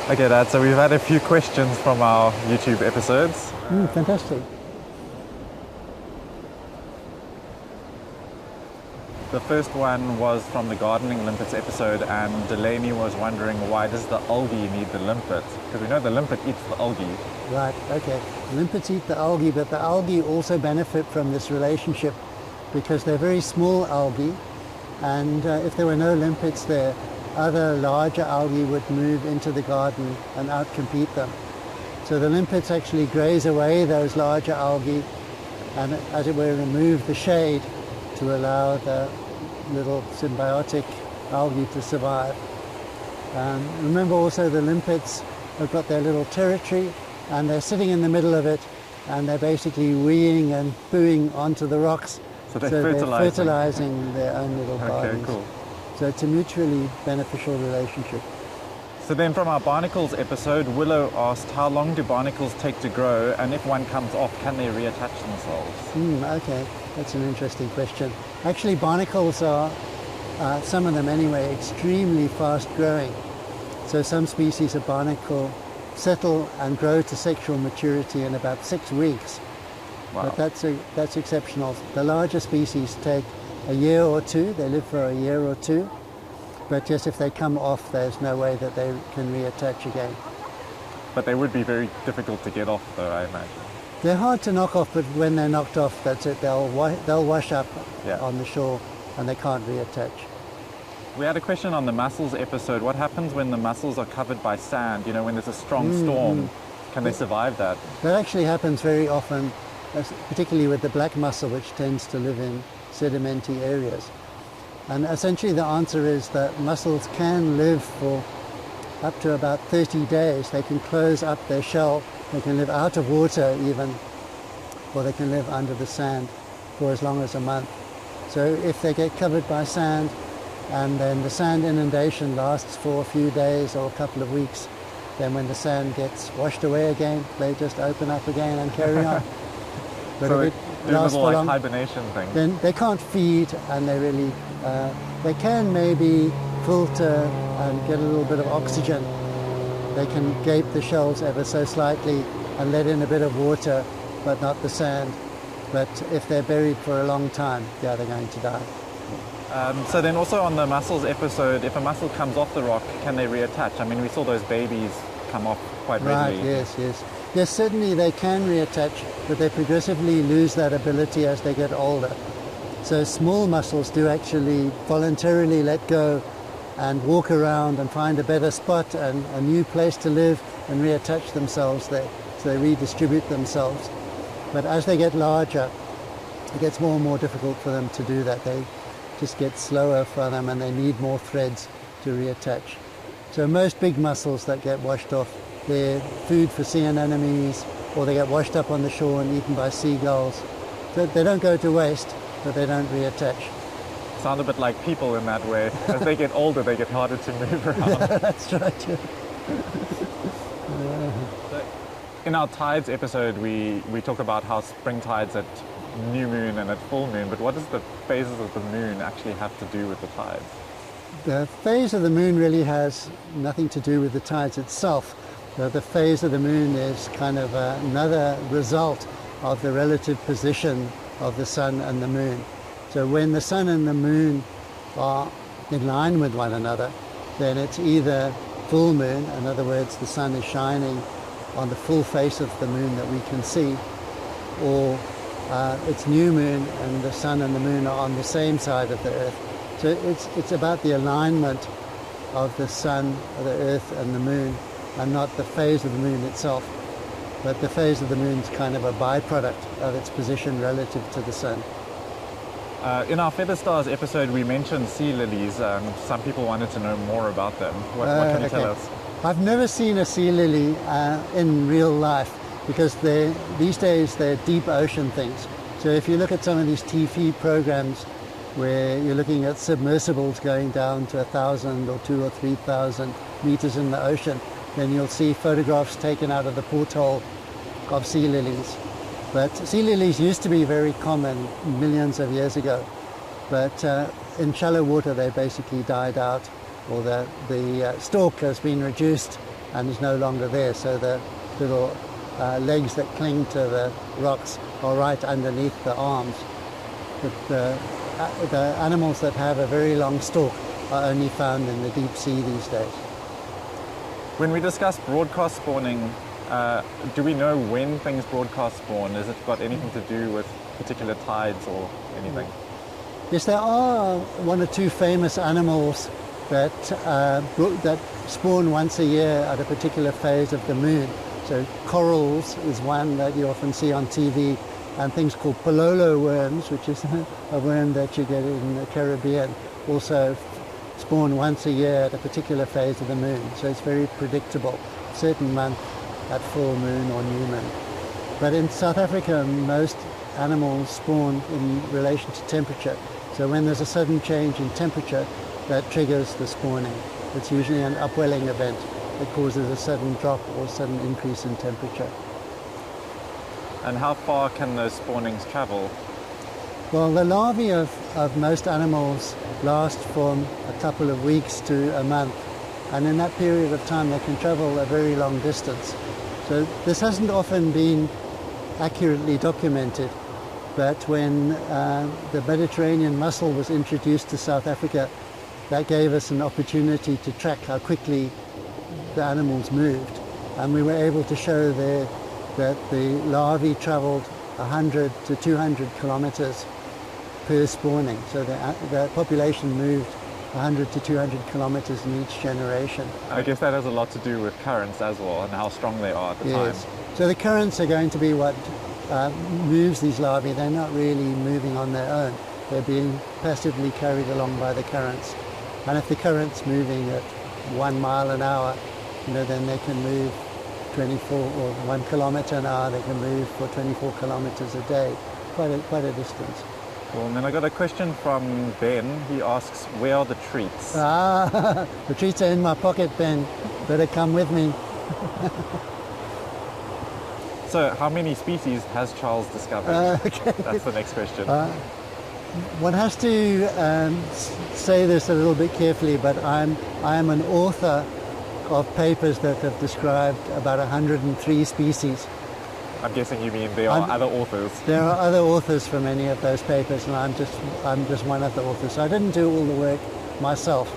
Okay, Dad, so we've had a few questions from our YouTube episodes. Fantastic. The first one was from the gardening limpets episode, and Delaney was wondering, why does the algae need the limpet? Because we know the limpet eats the algae. Right, okay. Limpets eat the algae, but the algae also benefit from this relationship because they're very small algae, and if there were no limpets there, other larger algae would move into the garden and outcompete them. So the limpets actually graze away those larger algae and, as it were, remove the shade to allow the little symbiotic algae to survive. Remember also the limpets have got their little territory and they're sitting in the middle of it and they're basically weeing and pooing onto the rocks. So they're fertilizing their own little gardens. Okay, cool. So it's a mutually beneficial relationship. So then from our barnacles episode, Willow asked, how long do barnacles take to grow, and if one comes off, can they reattach themselves? Okay, that's an interesting question. Actually, barnacles are, some of them anyway, extremely fast growing. So some species of barnacle settle and grow to sexual maturity in about 6 weeks. Wow. But that's exceptional. The larger species take a year or two. They live for a year or two. But just if they come off, there's no way that they can reattach again. But they would be very difficult to get off, though, I imagine. They're hard to knock off, but when they're knocked off, that's it. They'll wash up on the shore, and they can't reattach. We had a question on the mussels episode. What happens when the mussels are covered by sand? You know, when there's a strong storm, can they survive that? That actually happens very often, particularly with the black mussel, which tends to live in sedimentary areas. And essentially the answer is that mussels can live for up to about 30 days. They can close up their shell, they can live out of water even, or they can live under the sand for as long as a month. So if they get covered by sand, and then the sand inundation lasts for a few days or a couple of weeks, then when the sand gets washed away again, they just open up again and carry on. But so if it lasts for long, hibernation thing. then they can't feed, and they really, they can maybe filter and get a little bit of oxygen. They can gape the shells ever so slightly and let in a bit of water, but not the sand. But if they're buried for a long time, they're going to die. So then also on the mussels episode, if a mussel comes off the rock, can they reattach? I mean, we saw those babies come off quite readily. Right, yes. Yes, certainly they can reattach, but they progressively lose that ability as they get older. So small mussels do actually voluntarily let go and walk around and find a better spot and a new place to live and reattach themselves there. So they redistribute themselves. But as they get larger, it gets more and more difficult for them to do that. They just get slower for them and they need more threads to reattach. So most big mussels that get washed off, they're food for sea anemones, or they get washed up on the shore and eaten by seagulls. So they don't go to waste, but they don't reattach. Sound a bit like people in that way. As they get older, they get harder to move around. Yeah, that's right. Yeah. In our tides episode, we talk about how spring tides at new moon and at full moon, but what does the phases of the moon actually have to do with the tides? The phase of the moon really has nothing to do with the tides itself. The phase of the moon is kind of another result of the relative position of the sun and the moon. So when the sun and the moon are in line with one another, then it's either full moon, in other words, the sun is shining on the full face of the moon that we can see, or it's new moon and the sun and the moon are on the same side of the earth. So it's about the alignment of the sun, the earth and the moon, and not the phase of the moon itself. But the phase of the moon is kind of a byproduct of its position relative to the sun. In our Feather Stars episode, we mentioned sea-lillies. Some people wanted to know more about them. What can you tell us? I've never seen a sea lily in real life because these days they're deep ocean things. So if you look at some of these TV programs where you're looking at submersibles going down to 1,000 or 2,000 or 3,000 meters in the ocean, then you'll see photographs taken out of the porthole of sea lilies. But sea lilies used to be very common millions of years ago, but in shallow water they basically died out, or the stalk has been reduced and is no longer there. So the little legs that cling to the rocks are right underneath the arms. But the animals that have a very long stalk are only found in the deep sea these days. When we discuss broadcast spawning, do we know when things broadcast spawn? Has it got anything to do with particular tides or anything? Yes, there are one or two famous animals that spawn once a year at a particular phase of the moon. So corals is one that you often see on TV, and things called pololo worms, which is a worm that you get in the Caribbean, also spawn once a year at a particular phase of the moon. So it's very predictable, certain month at full moon or new moon. But in South Africa, most animals spawn in relation to temperature. So when there's a sudden change in temperature, that triggers the spawning. It's usually an upwelling event that causes a sudden drop or sudden increase in temperature. And how far can those spawnings travel? Well, the larvae of most animals last from a couple of weeks to a month. And in that period of time, they can travel a very long distance. So this hasn't often been accurately documented. But when the Mediterranean mussel was introduced to South Africa, that gave us an opportunity to track how quickly the animals moved. And we were able to show there that the larvae traveled 100 to 200 kilometers per spawning. So the population moved 100 to 200 kilometers in each generation. I guess that has a lot to do with currents as well and how strong they are at the time. So the currents are going to be what moves these larvae. They're not really moving on their own. They're being passively carried along by the currents. And if the current's moving at 1 mile an hour, then they can move 24 or 1 kilometer an hour. They can move for 24 kilometers a day, quite a distance. Well, and then I got a question from Ben. He asks, where are the treats? The treats are in my pocket, Ben. Better come with me. So, how many species has Charles discovered? Okay. That's the next question. One has to say this a little bit carefully, but I am an author of papers that have described about 103 species. I'm guessing you mean there are other authors. There are other authors from any of those papers, and I'm just one of the authors. So I didn't do all the work myself.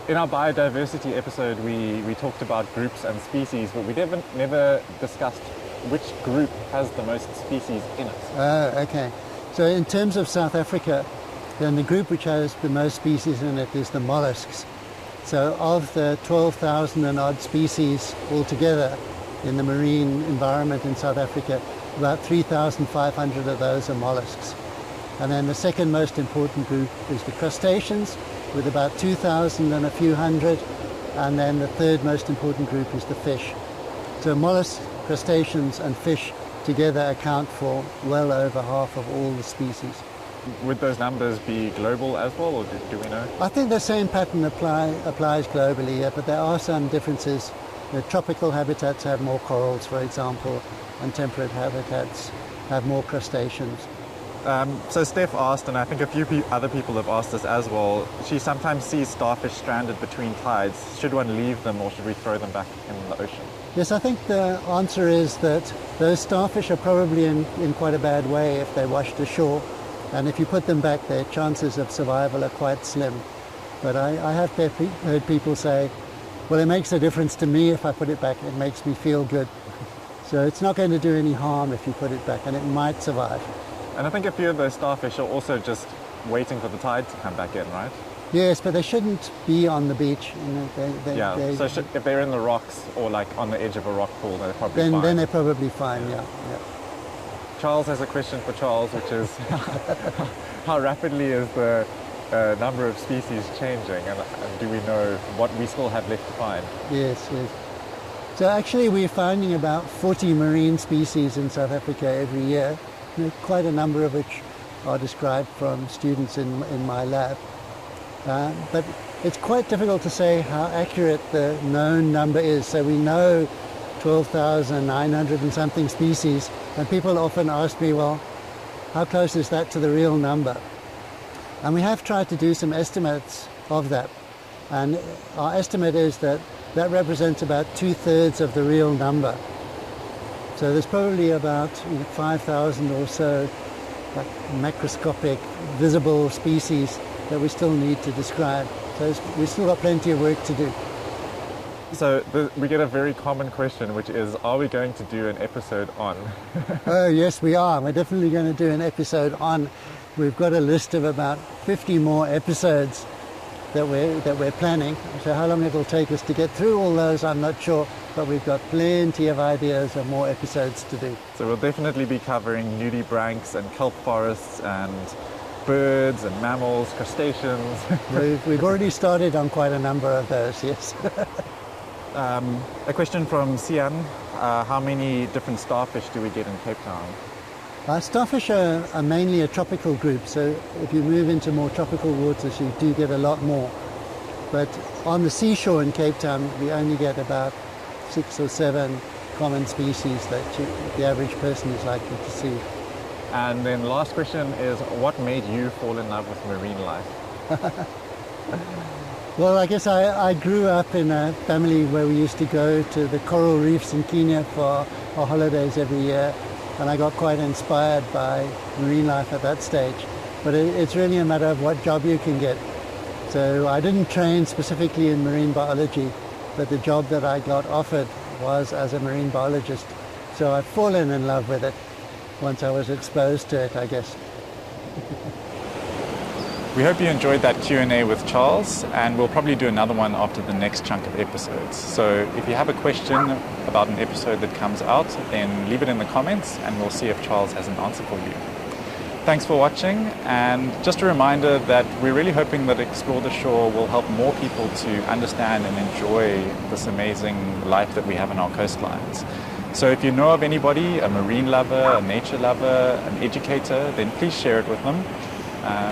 In our biodiversity episode, we talked about groups and species, but we never discussed which group has the most species in it. Oh, okay. So in terms of South Africa, then the group which has the most species in it is the mollusks. So of the 12,000 and odd species altogether in the marine environment in South Africa, about 3,500 of those are mollusks. And then the second most important group is the crustaceans, with about 2,000 and a few hundred. And then the third most important group is the fish. So mollusks, crustaceans and fish together account for well over half of all the species. Would those numbers be global as well, or do we know? I think the same pattern applies globally, yeah, but there are some differences. The tropical habitats have more corals, for example, and temperate habitats have more crustaceans. So Steph asked, and I think a few other people have asked this as well, she sometimes sees starfish stranded between tides. Should one leave them or should we throw them back in the ocean? Yes, I think the answer is that those starfish are probably in quite a bad way if they washed ashore. And if you put them back, their chances of survival are quite slim. But I have heard people say, well, it makes a difference to me if I put it back. It makes me feel good. So it's not going to do any harm if you put it back, and it might survive. And I think a few of those starfish are also just waiting for the tide to come back in, right? Yes, but they shouldn't be on the beach. So if they're in the rocks or like on the edge of a rock pool, they're probably fine. Then they're probably fine, yeah. Charles has a question for Charles, which is how rapidly is the number of species changing, and do we know what we still have left to find? Yes. So actually we're finding about 40 marine species in South Africa every year, quite a number of which are described from students in my lab. But it's quite difficult to say how accurate the known number is. So we know 12,900 and something species, and people often ask me, well, how close is that to the real number? And we have tried to do some estimates of that. And our estimate is that that represents about 2/3 of the real number. So there's probably about 5,000 or so like macroscopic visible species that we still need to describe. So we've still got plenty of work to do. So we get a very common question, which is, are we going to do an episode on? Oh yes, we are. We're definitely going to do an episode on. We've got a list of about 50 more episodes that we're planning. So how long it'll take us to get through all those, I'm not sure, but we've got plenty of ideas and more episodes to do. So we'll definitely be covering nudibranchs and kelp forests and birds and mammals, crustaceans. We've already started on quite a number of those, yes. A question from Sian, how many different starfish do we get in Cape Town? Starfish are mainly a tropical group, so if you move into more tropical waters you do get a lot more. But on the seashore in Cape Town we only get about 6 or 7 common species that the average person is likely to see. And then last question is, what made you fall in love with marine life? Well, I guess I grew up in a family where we used to go to the coral reefs in Kenya for our holidays every year, and I got quite inspired by marine life at that stage. But it's really a matter of what job you can get. So I didn't train specifically in marine biology, but the job that I got offered was as a marine biologist. So I've fallen in love with it once I was exposed to it, I guess. We hope you enjoyed that Q&A with Charles, and we'll probably do another one after the next chunk of episodes. So if you have a question about an episode that comes out, then leave it in the comments and we'll see if Charles has an answer for you. Thanks for watching, and just a reminder that we're really hoping that Explore the Shore will help more people to understand and enjoy this amazing life that we have on our coastlines. So if you know of anybody, a marine lover, a nature lover, an educator, then please share it with them.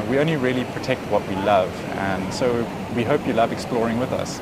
We only really protect what we love, and so we hope you love exploring with us.